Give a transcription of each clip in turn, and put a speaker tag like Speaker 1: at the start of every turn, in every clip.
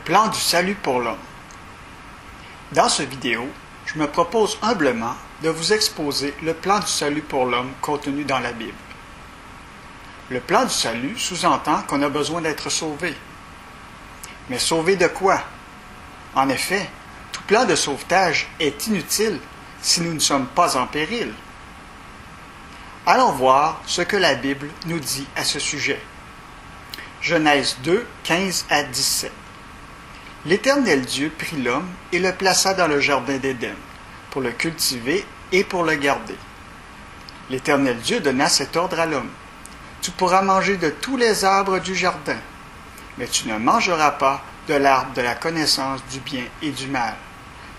Speaker 1: plan du salut pour l'homme. Dans cette vidéo, je me propose humblement de vous exposer le plan du salut pour l'homme contenu dans la Bible. Le plan du salut sous-entend qu'on a besoin d'être sauvé. Mais sauvé de quoi? En effet, tout plan de sauvetage est inutile si nous ne sommes pas en péril. Allons voir ce que la Bible nous dit à ce sujet. Genèse 2, 15 à 17. L'Éternel Dieu prit l'homme et le plaça dans le jardin d'Éden, pour le cultiver et pour le garder. L'Éternel Dieu donna cet ordre à l'homme. Tu pourras manger de tous les arbres du jardin, mais tu ne mangeras pas de l'arbre de la connaissance du bien et du mal,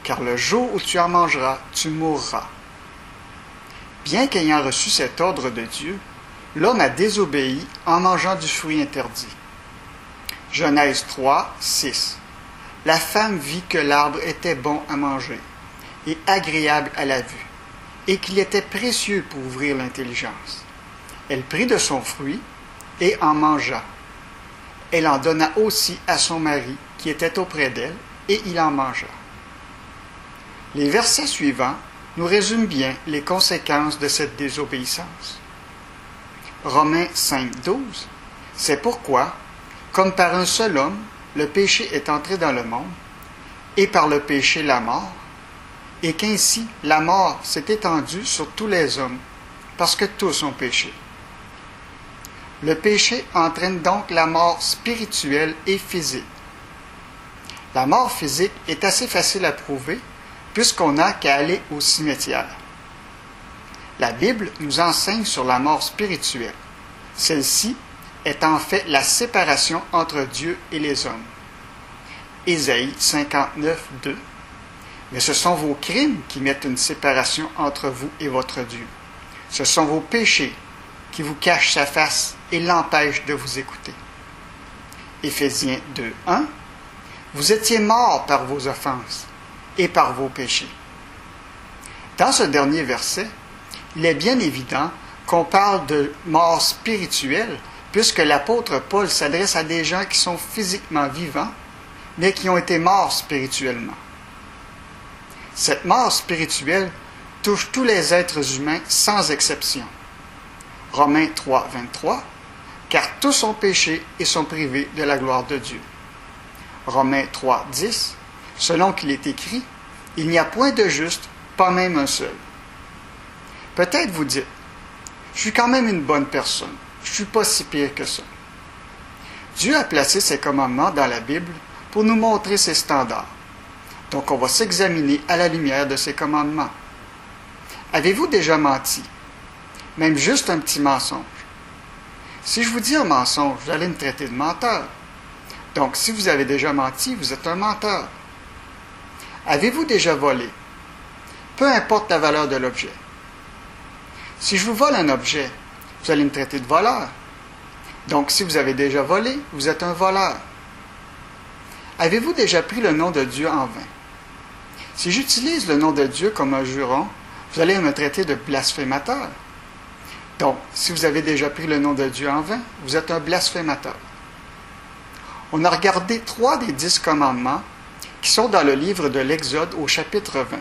Speaker 1: car le jour où tu en mangeras, tu mourras. Bien qu'ayant reçu cet ordre de Dieu, l'homme a désobéi en mangeant du fruit interdit. Genèse 3, 6. La femme vit que l'arbre était bon à manger et agréable à la vue, et qu'il était précieux pour ouvrir l'intelligence. Elle prit de son fruit et en mangea. Elle en donna aussi à son mari qui était auprès d'elle, et il en mangea. Les versets suivants nous résument bien les conséquences de cette désobéissance. Romains 5, 12. C'est pourquoi, comme par un seul homme, le péché est entré dans le monde, et par le péché la mort, et qu'ainsi la mort s'est étendue sur tous les hommes, parce que tous ont péché. Le péché entraîne donc la mort spirituelle et physique. La mort physique est assez facile à prouver, puisqu'on n'a qu'à aller au cimetière. La Bible nous enseigne sur la mort spirituelle. Celle-ci est en fait la séparation entre Dieu et les hommes. Ésaïe 59, 2. Mais ce sont vos crimes qui mettent une séparation entre vous et votre Dieu. Ce sont vos péchés qui vous cachent sa face et l'empêchent de vous écouter. Éphésiens 2, 1. Vous étiez morts par vos offenses et par vos péchés. Dans ce dernier verset, il est bien évident qu'on parle de mort spirituelle, puisque l'apôtre Paul s'adresse à des gens qui sont physiquement vivants, mais qui ont été morts spirituellement. Cette mort spirituelle touche tous les êtres humains sans exception. Romains 3, 23, car tous ont péché et sont privés de la gloire de Dieu. Romains 3, 10, selon qu'il est écrit, il n'y a point de juste, pas même un seul. Peut-être vous dites, je suis quand même une bonne personne, je ne suis pas si pire que ça. Dieu a placé ses commandements dans la Bible pour nous montrer ses standards. Donc on va s'examiner à la lumière de ses commandements. Avez-vous déjà menti? Même juste un petit mensonge. Si je vous dis un mensonge, vous allez me traiter de menteur. Donc si vous avez déjà menti, vous êtes un menteur. Avez-vous déjà volé? Peu importe la valeur de l'objet. Si je vous vole un objet, vous allez me traiter de voleur. Donc, si vous avez déjà volé, vous êtes un voleur. Avez-vous déjà pris le nom de Dieu en vain? Si j'utilise le nom de Dieu comme un juron, vous allez me traiter de blasphémateur. Donc, si vous avez déjà pris le nom de Dieu en vain, vous êtes un blasphémateur. On a regardé 3 des 10 commandements qui sont dans le livre de l'Exode au chapitre 20.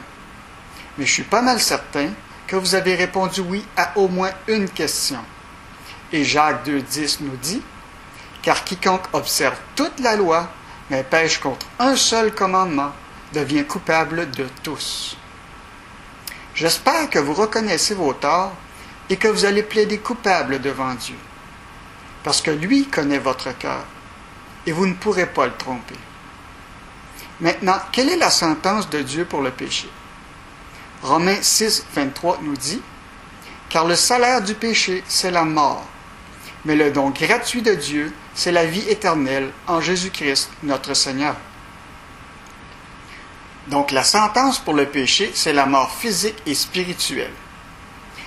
Speaker 1: Mais je suis pas mal certain que vous avez répondu oui à au moins une question. Et Jacques 2,10 nous dit, « Car quiconque observe toute la loi, mais pêche contre un seul commandement, devient coupable de tous. » J'espère que vous reconnaissez vos torts et que vous allez plaider coupable devant Dieu, parce que lui connaît votre cœur, et vous ne pourrez pas le tromper. Maintenant, quelle est la sentence de Dieu pour le péché? Romains 6, 23 nous dit, « Car le salaire du péché, c'est la mort, mais le don gratuit de Dieu, c'est la vie éternelle en Jésus-Christ, notre Seigneur. » Donc la sentence pour le péché, c'est la mort physique et spirituelle.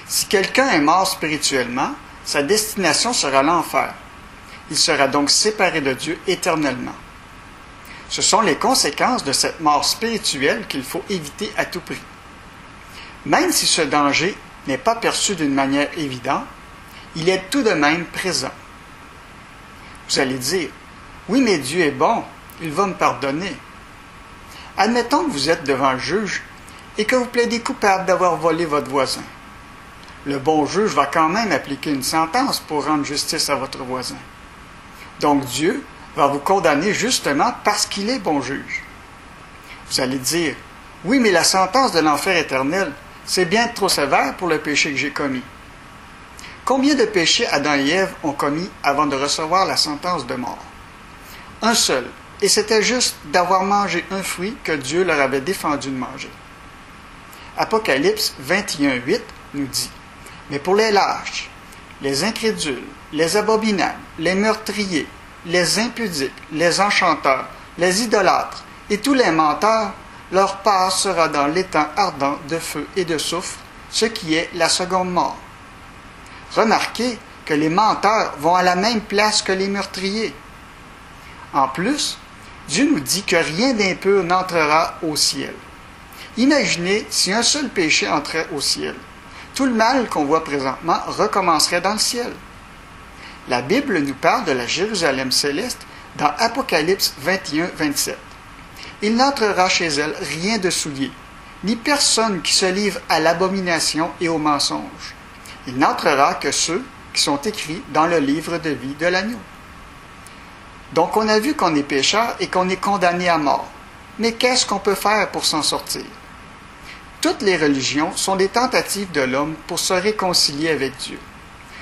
Speaker 1: Si quelqu'un est mort spirituellement, sa destination sera l'enfer. Il sera donc séparé de Dieu éternellement. Ce sont les conséquences de cette mort spirituelle qu'il faut éviter à tout prix. Même si ce danger n'est pas perçu d'une manière évidente, il est tout de même présent. Vous allez dire, oui, mais Dieu est bon, il va me pardonner. Admettons que vous êtes devant le juge et que vous plaidez coupable d'avoir volé votre voisin. Le bon juge va quand même appliquer une sentence pour rendre justice à votre voisin. Donc Dieu va vous condamner justement parce qu'il est bon juge. Vous allez dire, oui, mais la sentence de l'enfer éternel, c'est bien trop sévère pour le péché que j'ai commis. Combien de péchés Adam et Ève ont commis avant de recevoir la sentence de mort? Un seul, et c'était juste d'avoir mangé un fruit que Dieu leur avait défendu de manger. Apocalypse 21:8 nous dit, « Mais pour les lâches, les incrédules, les abominables, les meurtriers, les impudiques, les enchanteurs, les idolâtres et tous les menteurs, leur part sera dans l'étang ardent de feu et de soufre, ce qui est la seconde mort. » Remarquez que les menteurs vont à la même place que les meurtriers. En plus, Dieu nous dit que rien d'impur n'entrera au ciel. Imaginez si un seul péché entrait au ciel. Tout le mal qu'on voit présentement recommencerait dans le ciel. La Bible nous parle de la Jérusalem céleste dans Apocalypse 21:27. Il n'entrera chez elle rien de souillé, ni personne qui se livre à l'abomination et au mensonge. Il n'entrera que ceux qui sont écrits dans le livre de vie de l'agneau. Donc on a vu qu'on est pécheur et qu'on est condamné à mort. Mais qu'est-ce qu'on peut faire pour s'en sortir? Toutes les religions sont des tentatives de l'homme pour se réconcilier avec Dieu.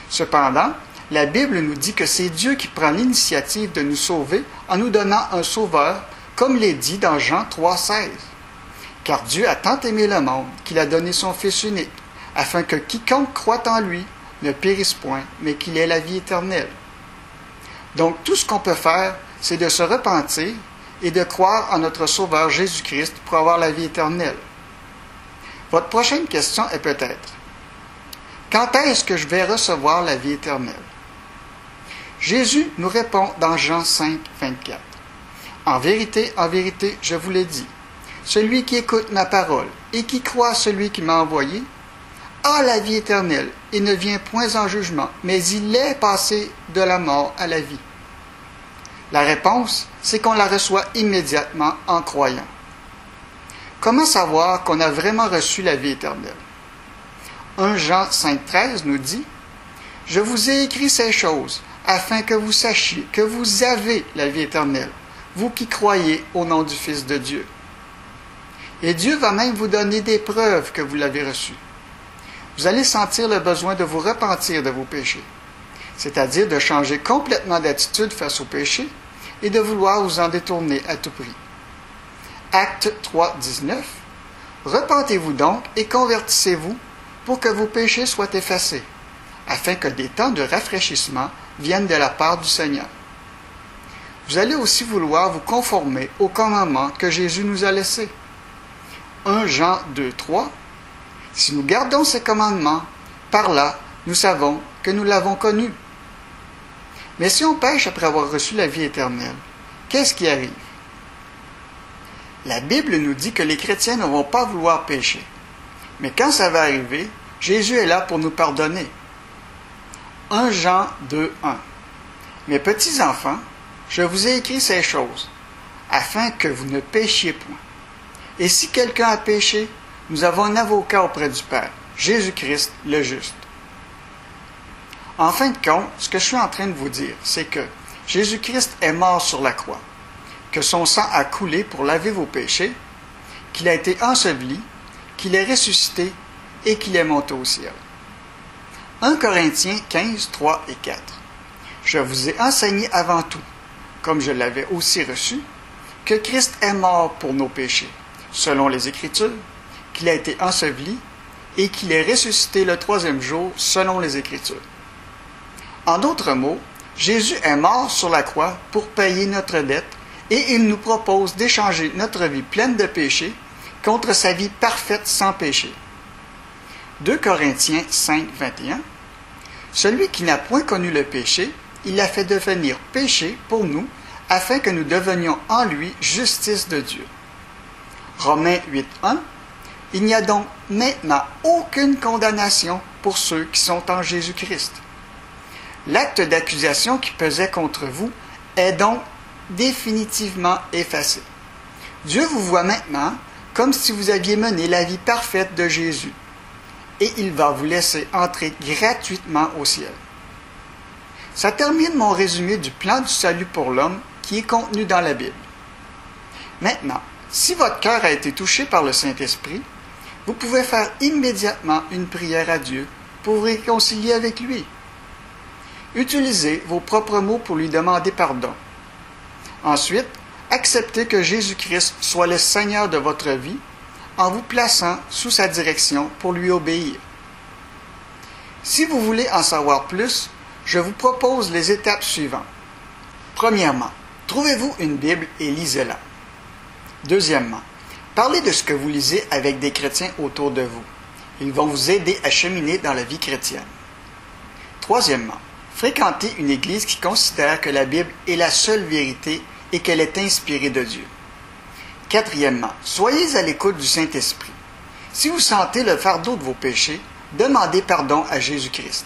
Speaker 1: Cependant, la Bible nous dit que c'est Dieu qui prend l'initiative de nous sauver en nous donnant un sauveur, comme l'est dit dans Jean 3,16. Car Dieu a tant aimé le monde qu'il a donné son Fils unique, afin que quiconque croit en lui ne périsse point, mais qu'il ait la vie éternelle. Donc tout ce qu'on peut faire, c'est de se repentir et de croire en notre Sauveur Jésus-Christ pour avoir la vie éternelle. Votre prochaine question est peut-être, quand est-ce que je vais recevoir la vie éternelle? Jésus nous répond dans Jean 5:24. En vérité, je vous l'ai dit, celui qui écoute ma parole et qui croit à celui qui m'a envoyé a la vie éternelle et ne vient point en jugement, mais il est passé de la mort à la vie. La réponse, c'est qu'on la reçoit immédiatement en croyant. Comment savoir qu'on a vraiment reçu la vie éternelle? 1 Jean 5:13 nous dit, « Je vous ai écrit ces choses, afin que vous sachiez que vous avez la vie éternelle, vous qui croyez au nom du Fils de Dieu. » Et Dieu va même vous donner des preuves que vous l'avez reçu. Vous allez sentir le besoin de vous repentir de vos péchés, c'est-à-dire de changer complètement d'attitude face au péché et de vouloir vous en détourner à tout prix. Acte 3:19. Repentez-vous donc et convertissez-vous pour que vos péchés soient effacés, afin que des temps de rafraîchissement viennent de la part du Seigneur. Vous allez aussi vouloir vous conformer aux commandements que Jésus nous a laissés. 1 Jean 2:3. Si nous gardons ces commandements, par là, nous savons que nous l'avons connu. Mais si on pêche après avoir reçu la vie éternelle, qu'est-ce qui arrive? La Bible nous dit que les chrétiens ne vont pas vouloir pécher. Mais quand ça va arriver, Jésus est là pour nous pardonner. 1 Jean 2:1. Mes petits enfants, je vous ai écrit ces choses, afin que vous ne péchiez point. Et si quelqu'un a péché, nous avons un avocat auprès du Père, Jésus-Christ le juste. En fin de compte, ce que je suis en train de vous dire, c'est que Jésus-Christ est mort sur la croix, que son sang a coulé pour laver vos péchés, qu'il a été enseveli, qu'il est ressuscité et qu'il est monté au ciel. 1 Corinthiens 15:3 et 4. Je vous ai enseigné avant tout, comme je l'avais aussi reçu, que Christ est mort pour nos péchés, selon les Écritures, qu'il a été enseveli et qu'il est ressuscité le troisième jour, selon les Écritures. En d'autres mots, Jésus est mort sur la croix pour payer notre dette et il nous propose d'échanger notre vie pleine de péché contre sa vie parfaite sans péché. 2 Corinthiens 5:21. Celui qui n'a point connu le péché, il l'a fait devenir péché pour nous, afin que nous devenions en lui justice de Dieu. Romains 8:1. Il n'y a donc maintenant aucune condamnation pour ceux qui sont en Jésus-Christ. L'acte d'accusation qui pesait contre vous est donc définitivement effacés. Dieu vous voit maintenant comme si vous aviez mené la vie parfaite de Jésus, et il va vous laisser entrer gratuitement au ciel. Ça termine mon résumé du plan du salut pour l'homme qui est contenu dans la Bible. Maintenant, si votre cœur a été touché par le Saint-Esprit, vous pouvez faire immédiatement une prière à Dieu pour vous réconcilier avec lui. Utilisez vos propres mots pour lui demander pardon. Ensuite, acceptez que Jésus-Christ soit le Seigneur de votre vie en vous plaçant sous sa direction pour lui obéir. Si vous voulez en savoir plus, je vous propose les étapes suivantes. Premièrement, trouvez-vous une Bible et lisez-la. Deuxièmement, parlez de ce que vous lisez avec des chrétiens autour de vous. Ils vont vous aider à cheminer dans la vie chrétienne. Troisièmement, fréquentez une église qui considère que la Bible est la seule vérité et qu'elle est inspirée de Dieu. Quatrièmement, soyez à l'écoute du Saint-Esprit. Si vous sentez le fardeau de vos péchés, demandez pardon à Jésus-Christ.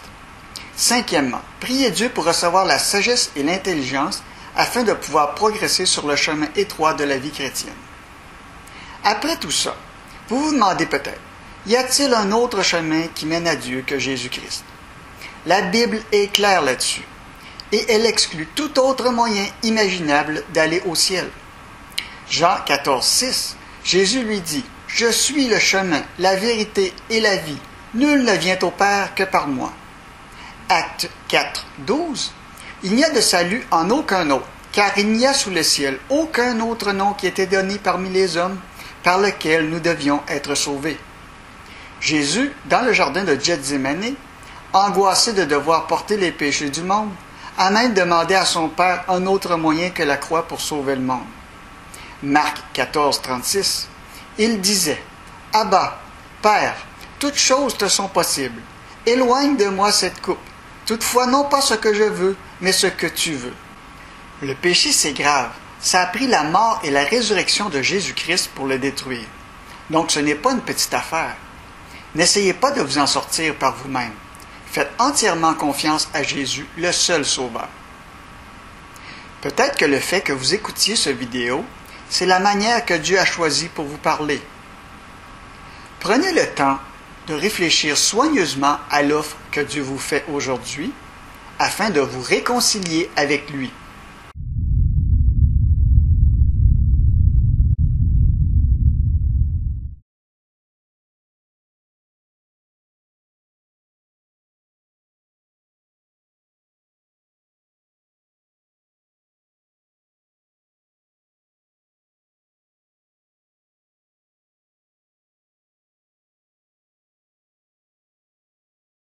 Speaker 1: Cinquièmement, priez Dieu pour recevoir la sagesse et l'intelligence afin de pouvoir progresser sur le chemin étroit de la vie chrétienne. Après tout ça, vous vous demandez peut-être, y a-t-il un autre chemin qui mène à Dieu que Jésus-Christ? La Bible est claire là-dessus, et elle exclut tout autre moyen imaginable d'aller au ciel. Jean 14, 6, Jésus lui dit, « Je suis le chemin, la vérité et la vie. Nul ne vient au Père que par moi. » Acte 4, 12, il n'y a de salut en aucun autre, car il n'y a sous le ciel aucun autre nom qui ait été donné parmi les hommes par lequel nous devions être sauvés. Jésus, dans le jardin de Gethsémani, angoissé de devoir porter les péchés du monde, a même demandé à son Père un autre moyen que la croix pour sauver le monde. Marc 14, 36, il disait, « Abba, Père, toutes choses te sont possibles. Éloigne de moi cette coupe. Toutefois, non pas ce que je veux, mais ce que tu veux. » Le péché, c'est grave. Ça a pris la mort et la résurrection de Jésus-Christ pour le détruire. Donc, ce n'est pas une petite affaire. N'essayez pas de vous en sortir par vous-même. Faites entièrement confiance à Jésus, le seul Sauveur. Peut-être que le fait que vous écoutiez cette vidéo, c'est la manière que Dieu a choisie pour vous parler. Prenez le temps de réfléchir soigneusement à l'offre que Dieu vous fait aujourd'hui, afin de vous réconcilier avec lui.